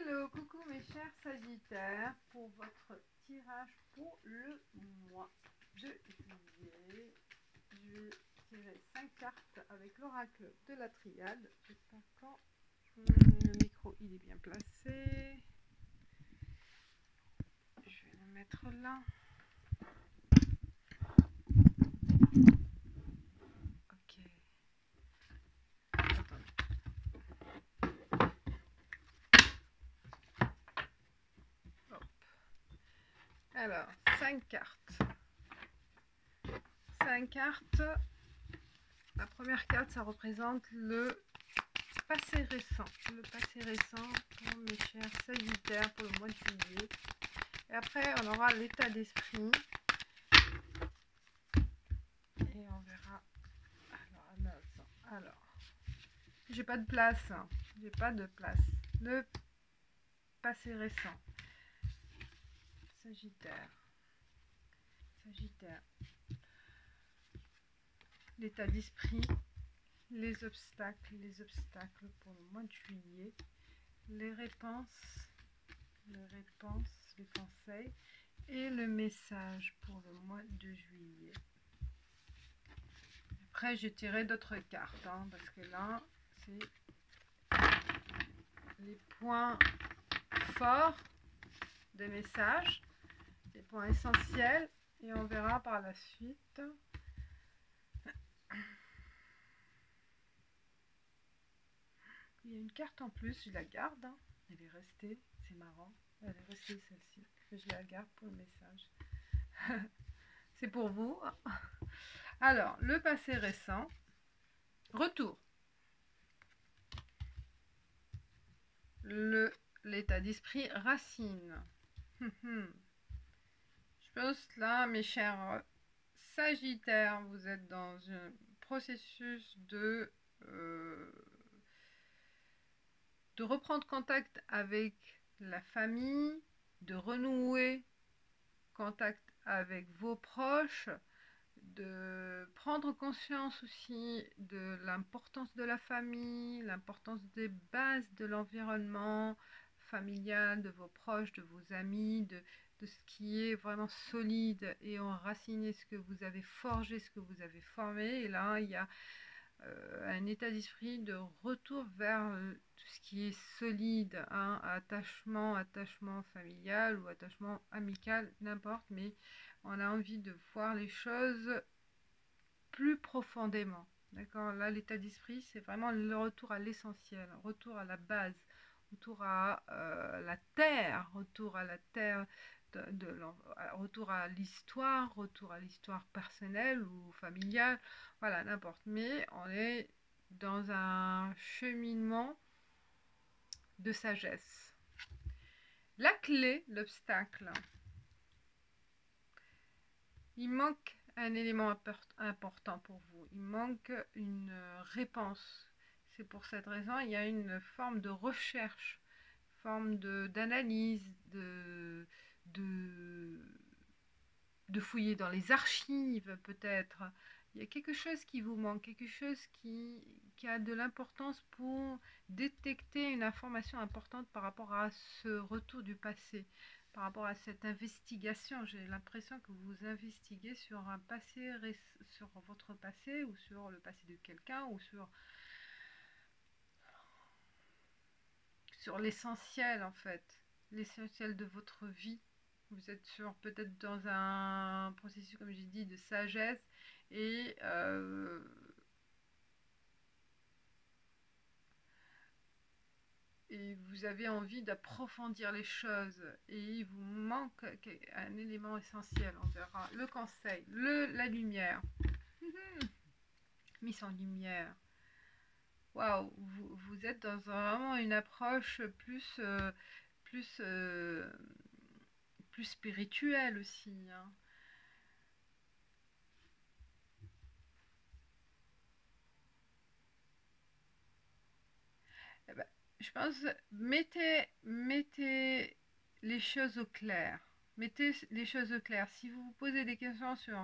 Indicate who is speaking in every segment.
Speaker 1: Hello, coucou mes chers Sagittaires, pour votre tirage pour le mois de juillet. Je vais tirer 5 cartes avec l'oracle de la triade. J'espère que le micro il est bien placé. Je vais le mettre là. Ok. Attendez. Hop. Alors, 5 cartes. 5 cartes. La première carte, ça représente le passé récent. Le passé récent pour mes chers Sagittaires pour le mois de juillet. Et après, on aura l'état d'esprit. Et on verra. Alors, j'ai pas de place. J'ai pas de place. Le passé récent. Sagittaire. Sagittaire. L'état d'esprit. Les obstacles pour le mois de juillet. Les réponses. Les conseils. Et le message pour le mois de juillet. Après, j'ai tiré d'autres cartes, parce que là, c'est les points forts des messages, les points essentiels, et on verra par la suite. Il y a une carte en plus, je la garde, elle est restée, c'est marrant, elle est restée celle-ci, je la garde pour le message. C'est pour vous. Alors, le passé récent, retour. L'état d'esprit, racine. Je pense là, mes chers Sagittaires, vous êtes dans un processus de reprendre contact avec la famille, de renouer contact avec vos proches, de prendre conscience aussi de l'importance de la famille, l'importance des bases de l'environnement familial, de vos proches, de vos amis, de ce qui est vraiment solide et enraciné, ce que vous avez forgé, ce que vous avez formé. Et là, il y a un état d'esprit de retour vers tout ce qui est solide, attachement familial ou attachement amical, n'importe, mais on a envie de voir les choses plus profondément. D'accord? Là, l'état d'esprit, c'est vraiment le retour à l'essentiel, retour à la base, retour à la terre, retour à la terre, retour à l'histoire personnelle ou familiale, voilà, n'importe. Mais on est dans un cheminement de sagesse. La clé, l'obstacle. Il manque un élément important pour vous. Il manque une réponse. C'est pour cette raison, il y a une forme de recherche, forme d'analyse, de fouiller dans les archives peut-être. Il y a quelque chose qui vous manque, quelque chose qui a de l'importance pour détecter une information importante par rapport à ce retour du passé, par rapport à cette investigation. J'ai l'impression que vous investiguez sur un passé, sur votre passé ou sur le passé de quelqu'un ou sur l'essentiel en fait, l'essentiel de votre vie. Vous êtes peut-être dans un processus, comme j'ai dit, de sagesse et vous avez envie d'approfondir les choses et il vous manque un élément essentiel. On verra le conseil, la lumière. Mise en lumière. Waouh, vous êtes dans vraiment une approche plus spirituelle aussi. Eh ben, je pense, mettez les choses au clair. Mettez les choses au clair. Si vous vous posez des questions sur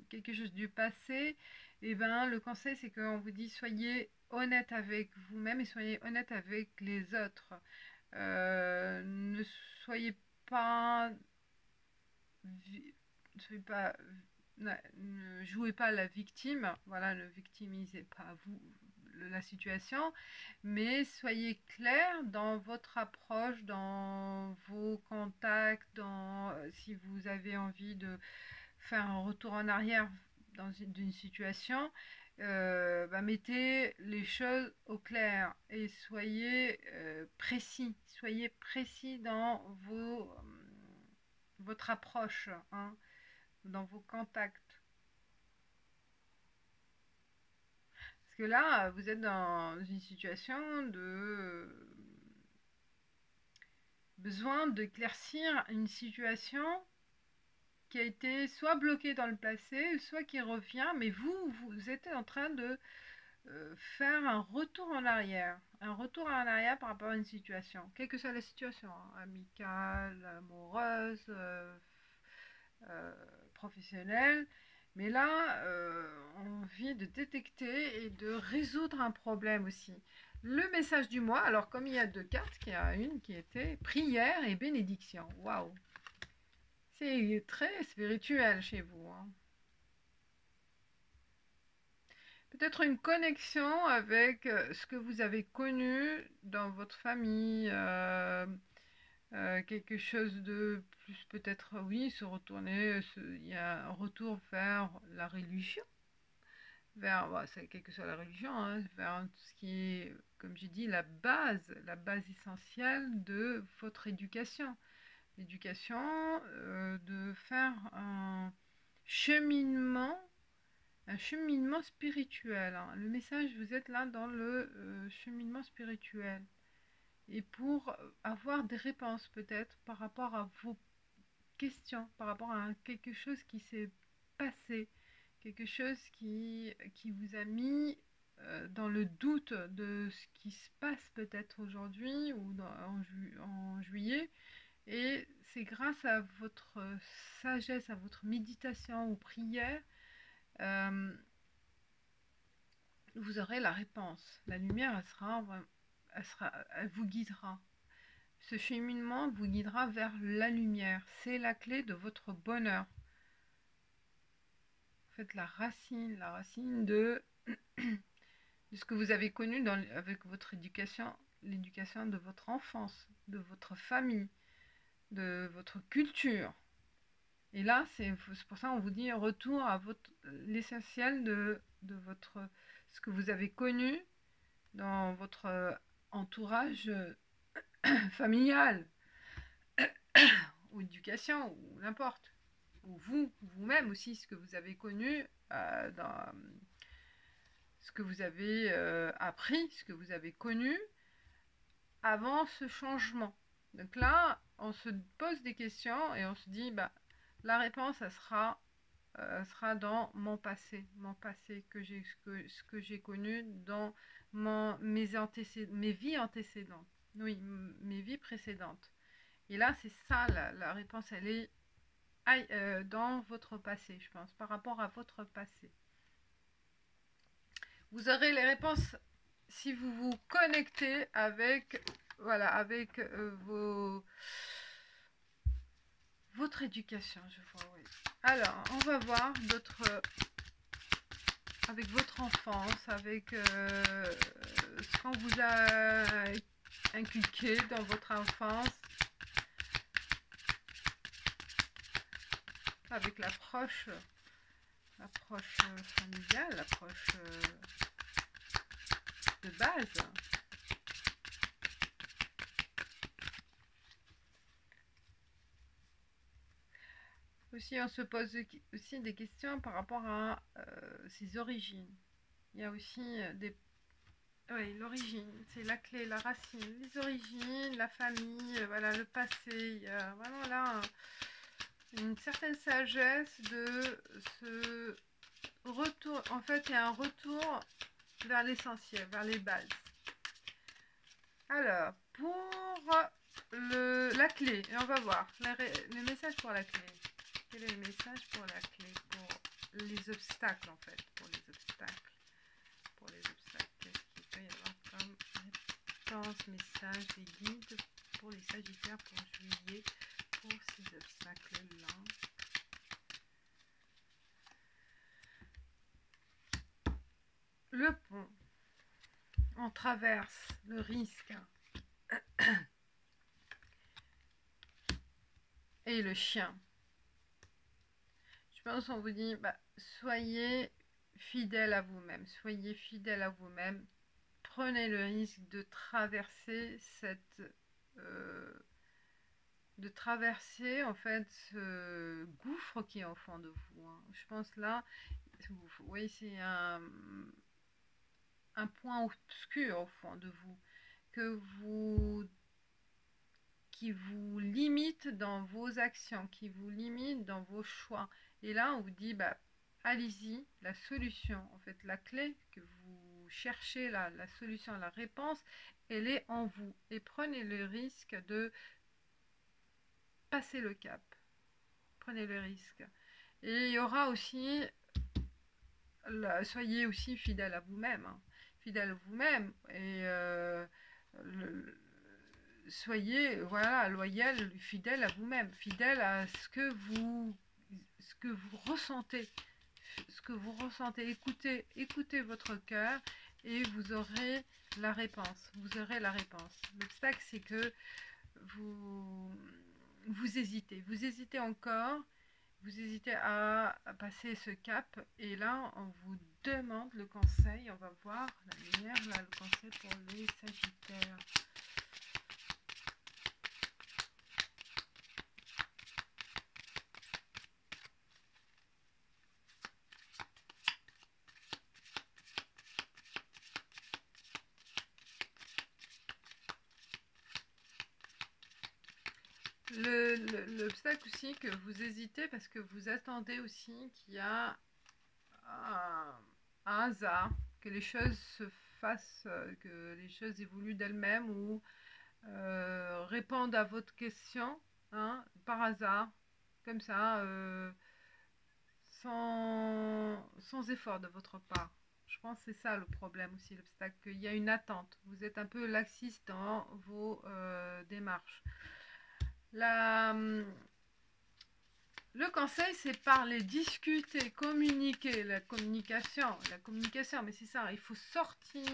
Speaker 1: quelque chose du passé, le conseil c'est qu'on vous dit soyez honnête avec vous-même et soyez honnête avec les autres. Ne soyez pas, ne jouez pas la victime, voilà, ne victimisez pas vous la situation, mais soyez clair dans votre approche, dans vos contacts, si vous avez envie de faire un retour en arrière dans une situation, mettez les choses au clair et soyez précis dans votre approche, hein, dans vos contacts. Parce que là, vous êtes dans une situation de besoin d'éclaircir une situation qui a été soit bloquée dans le passé, soit qui revient, mais vous êtes en train de faire un retour en arrière. Un retour en arrière par rapport à une situation, quelle que soit la situation, hein, amicale, amoureuse, professionnelle. Mais là, envie de détecter et de résoudre un problème aussi. Le message du mois, alors comme il y a deux cartes, il y a une qui était prière et bénédiction. Waouh! C'est très spirituel chez vous, hein. Peut-être une connexion avec ce que vous avez connu dans votre famille, quelque chose de plus peut-être, oui, se retourner, il y a un retour vers la religion, vers, bah, quelle que soit la religion, hein, vers tout ce qui est, comme j'ai dit, la base essentielle de votre éducation. L'éducation, de faire cheminement, un cheminement spirituel, hein. Le message, vous êtes là dans le cheminement spirituel. Et pour avoir des réponses peut-être par rapport à vos questions, par rapport à quelque chose qui s'est passé, quelque chose qui vous a mis dans le doute de ce qui se passe peut-être aujourd'hui ou en juillet. Et c'est grâce à votre sagesse, à votre méditation ou prière, vous aurez la réponse. La lumière, elle vous guidera. Ce cheminement vous guidera vers la lumière. C'est la clé de votre bonheur. En fait, la racine de ce que vous avez connu avec votre éducation, l'éducation de votre enfance, de votre famille, de votre culture. Et là, c'est pour ça qu'on vous dit retour à l'essentiel de ce que vous avez connu dans votre entourage familial ou éducation ou n'importe. Ou vous-même aussi, ce que vous avez connu dans ce que vous avez appris, ce que vous avez connu avant ce changement. Donc là, on se pose des questions et on se dit, bah, la réponse, elle sera dans mon passé ce que j'ai connu dans mes vies antécédentes. Oui, mes vies précédentes. Et là, c'est ça, la réponse, elle est dans votre passé, je pense, par rapport à votre passé. Vous aurez les réponses si vous vous connectez avec, voilà, avec votre éducation, je vois, oui. Alors, on va voir d'autres, avec votre enfance, avec ce qu'on vous a inculqué dans votre enfance, avec l'approche familiale, l'approche de base. Aussi, on se pose aussi des questions par rapport à ses origines. Il y a aussi oui, l'origine, c'est la clé, la racine, les origines, la famille, voilà, le passé. Il y a vraiment là une certaine sagesse de ce retour. En fait, il y a un retour vers l'essentiel, vers les bases. Alors, pour la clé, et on va voir les messages pour la clé. Quel est le message pour la clé? Pour les obstacles, en fait. Pour les obstacles. Qu'est-ce qu'il peut y avoir comme réponse, message, des guides pour les Sagittaires pour juillet, pour ces obstacles-là. Le pont, on traverse le risque et le chien. Je pense qu'on vous dit, soyez fidèle à vous-même, soyez fidèle à vous-même, prenez le risque de traverser en fait ce gouffre qui est au fond de vous. Hein. Je pense là, vous voyez, c'est un point obscur au fond de vous qui vous limite dans vos actions, qui vous limite dans vos choix. Et là, on vous dit, allez-y, la solution, en fait, la clé que vous cherchez, la solution, la réponse, elle est en vous. Et prenez le risque de passer le cap. Prenez le risque. Et il y aura aussi, soyez aussi fidèle à vous-même. Hein. Fidèle à vous-même. Et soyez loyal, fidèle à vous-même, fidèle à ce que vous ressentez, écoutez votre cœur et vous aurez la réponse. L'obstacle, c'est que vous hésitez encore, vous hésitez à passer ce cap, et là on vous demande le conseil. On va voir la lumière là, le conseil pour les Sagittaires. L'obstacle aussi, que vous hésitez parce que vous attendez aussi qu'il y a un hasard, que les choses se fassent, que les choses évoluent d'elles-mêmes ou répondent à votre question, hein, par hasard, comme ça, sans effort de votre part. Je pense que c'est ça le problème aussi, l'obstacle, qu'il y a une attente. Vous êtes un peu laxiste dans vos démarches. Le conseil, c'est parler, discuter, communiquer, la communication, mais c'est ça, il faut sortir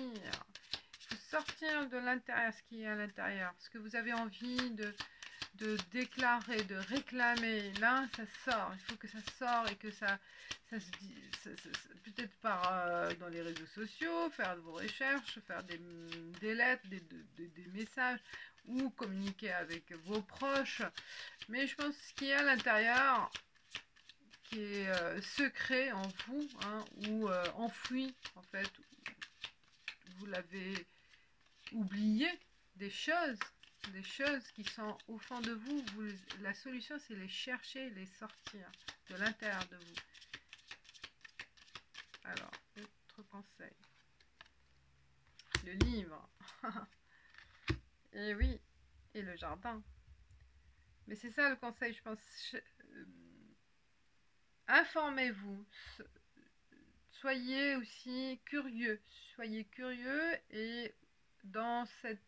Speaker 1: de l'intérieur, ce qui est à l'intérieur, ce que vous avez envie de déclarer, de réclamer, là, ça sort, il faut que ça sorte et que ça se dit, peut-être dans les réseaux sociaux, faire de vos recherches, faire des lettres, des messages, ou communiquer avec vos proches. Mais je pense qu'il y a à l'intérieur, qui est secret en vous, hein, ou enfoui, en fait, vous l'avez oublié, des choses qui sont au fond de vous. La solution, c'est les chercher, les sortir de l'intérieur de vous. Alors, autre conseil. Le livre. Et oui, et le jardin. Mais c'est ça le conseil, je pense. Informez-vous. Soyez aussi curieux. Soyez curieux, et dans cette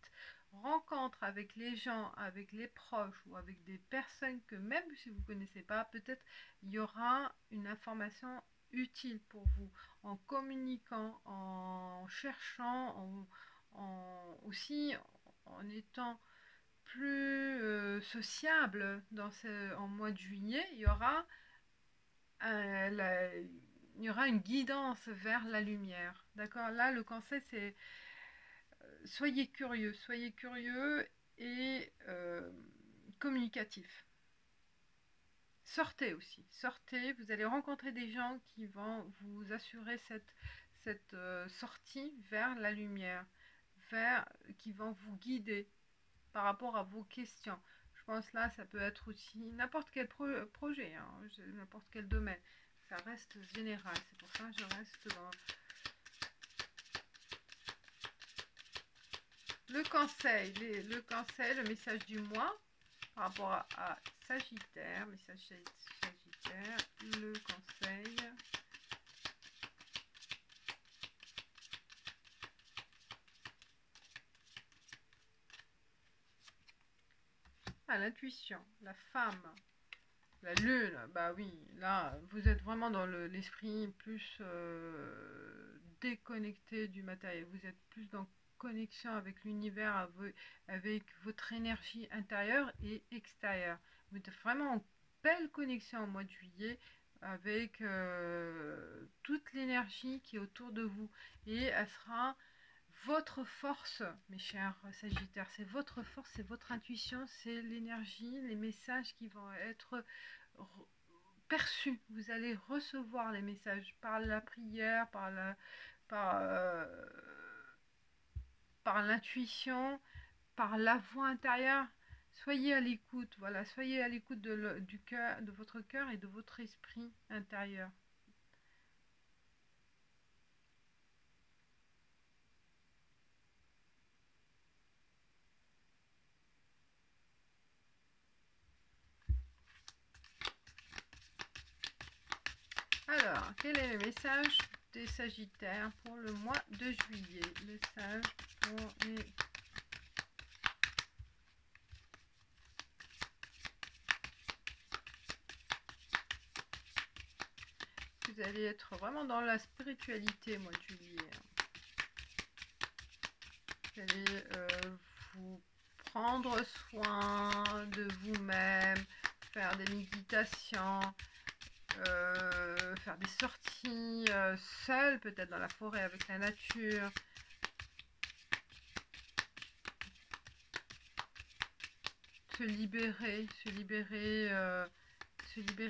Speaker 1: rencontre avec les gens, avec les proches ou avec des personnes que même si vous ne connaissez pas, peut-être il y aura une information utile pour vous, en communiquant, en cherchant, aussi en étant plus sociable en mois de juillet. Il y aura une guidance vers la lumière. D'accord? Là, le conseil, c'est soyez curieux et communicatif. Sortez aussi, sortez, vous allez rencontrer des gens qui vont vous assurer cette sortie vers la lumière, qui vont vous guider par rapport à vos questions. Je pense là, ça peut être aussi n'importe quel projet, hein, n'importe quel domaine. Ça reste général, c'est pour ça que je reste dans le conseil, le message du mois par rapport à Sagittaire, message Sagittaire, le conseil. à l'intuition, la femme, la lune, bah oui, là, vous êtes vraiment dans l'esprit plus déconnecté du matériel. Vous êtes plus dans connexion avec l'univers, avec votre énergie intérieure et extérieure. Vous êtes vraiment en belle connexion au mois de juillet avec toute l'énergie qui est autour de vous. Et elle sera votre force, mes chers Sagittaires. C'est votre force, c'est votre intuition, c'est l'énergie, les messages qui vont être perçus. Vous allez recevoir les messages par la prière, par, euh, par l'intuition, par la voix intérieure. Soyez à l'écoute, voilà, soyez à l'écoute du cœur, de votre cœur et de votre esprit intérieur. Alors, quel est le message des Sagittaires pour le mois de juillet? Message pour les... Vous allez être vraiment dans la spiritualité, mois de juillet. Vous allez vous prendre soin de vous-même, faire des méditations, faire des sorties seules, peut-être dans la forêt avec la nature. Se libérer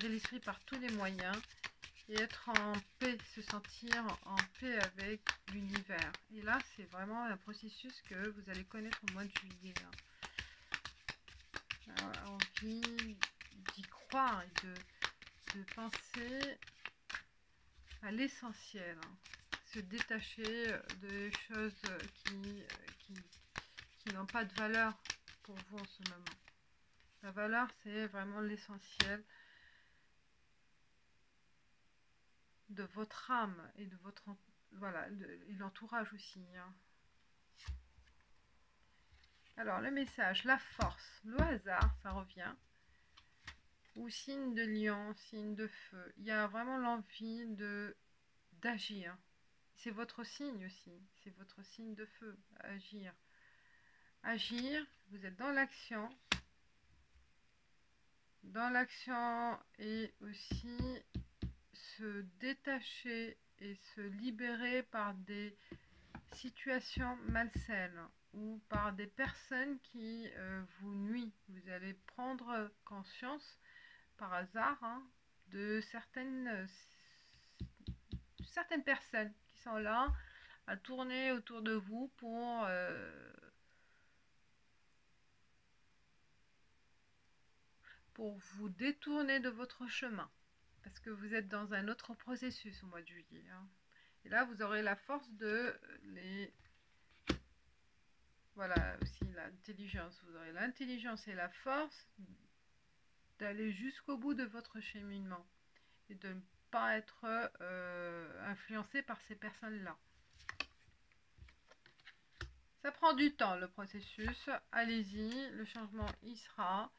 Speaker 1: l'esprit par tous les moyens et être en paix, se sentir en paix avec l'univers. Et là, c'est vraiment un processus que vous allez connaître au mois de juillet. Envie d'y croire et de penser à l'essentiel, se détacher de choses qui n'ont pas de valeur pour vous en ce moment. La valeur, c'est vraiment l'essentiel de votre âme et de votre voilà, et l'entourage aussi. Alors, le message, la force, le hasard, ça revient. Ou signe de lion, signe de feu. Il y a vraiment l'envie d'agir. C'est votre signe aussi. C'est votre signe de feu, agir. Agir, vous êtes dans l'action. Dans l'action et aussi se détacher et se libérer par des situations malsaines ou par des personnes qui vous nuisent. Vous allez prendre conscience par hasard de certaines personnes qui sont là à tourner autour de vous pour vous détourner de votre chemin. Parce que vous êtes dans un autre processus au mois de juillet. Et là, vous aurez la force de les... Voilà, aussi l'intelligence. Vous aurez l'intelligence et la force d'aller jusqu'au bout de votre cheminement. Et de ne pas être influencé par ces personnes-là. Ça prend du temps, le processus. Allez-y, le changement, il sera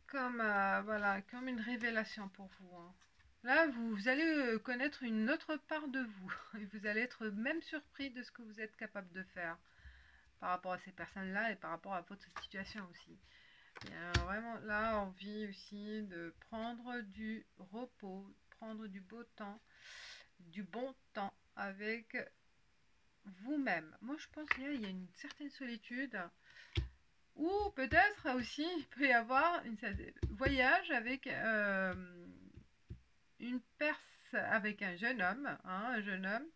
Speaker 1: comme, voilà, comme une révélation pour vous. Là, vous allez connaître une autre part de vous. Et vous allez être même surpris de ce que vous êtes capable de faire par rapport à ces personnes-là et par rapport à votre situation aussi. Il y a vraiment là envie aussi de prendre du repos, prendre du beau temps, du bon temps avec vous-même. Moi, je pense qu'il y a une certaine solitude. Ou peut-être aussi, il peut y avoir un voyage avec avec un jeune homme, un jeune homme.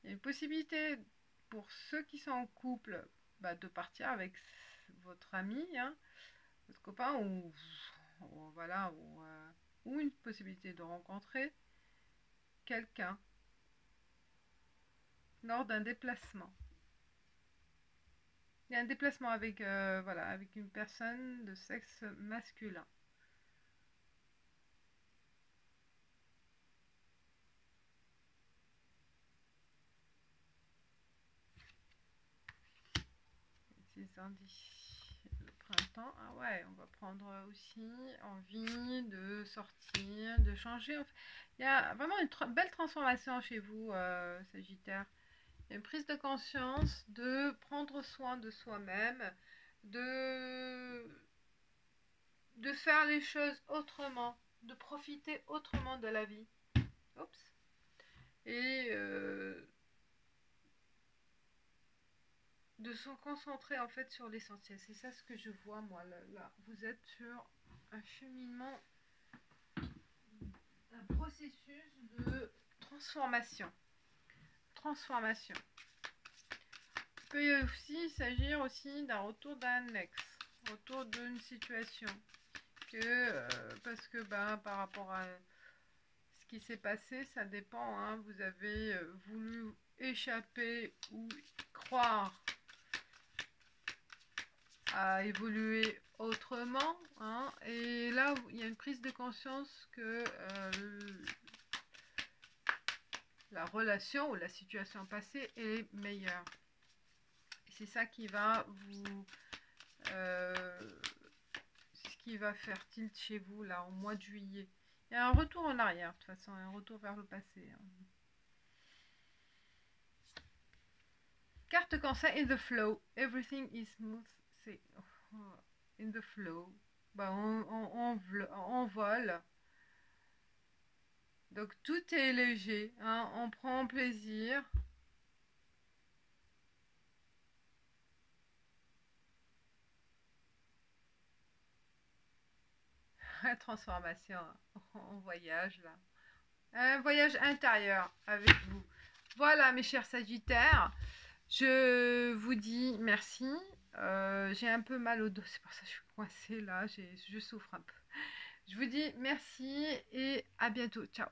Speaker 1: Il y a une possibilité pour ceux qui sont en couple de partir avec votre ami, votre copain, voilà, ou une possibilité de rencontrer quelqu'un lors d'un déplacement. Il y a un déplacement avec, voilà, avec une personne de sexe masculin. Ces indices. le printemps. Ah ouais, on va prendre aussi envie de sortir, de changer. Il y a vraiment une belle transformation chez vous, Sagittaire. Il y a une prise de conscience de prendre soin de soi-même, de, de faire les choses autrement, de profiter autrement de la vie. Oups. Et de se concentrer en fait sur l'essentiel. C'est ça ce que je vois moi là. Vous êtes sur un cheminement, un processus de transformation. Transformation. Il peut aussi s'agir aussi d'un retour d'un ex, retour d'une situation. Parce que par rapport à ce qui s'est passé, ça dépend. Hein, vous avez voulu échapper ou croire à évoluer autrement. Hein, et là, il y a une prise de conscience que la relation ou la situation passée est meilleure. C'est ça qui va vous... ce qui va faire tilt chez vous là, au mois de juillet. Il y a un retour en arrière, de toute façon, un retour vers le passé. Hein. Carte cancer, in the flow. Everything is smooth. C'est in the flow. On vole. Donc tout est léger. Hein, on prend plaisir. Transformation. On voyage là. Un voyage intérieur avec vous. Voilà mes chers Sagittaires. Je vous dis merci. J'ai un peu mal au dos, c'est pour ça que je suis coincée là, je souffre un peu. Je vous dis merci et à bientôt. Ciao.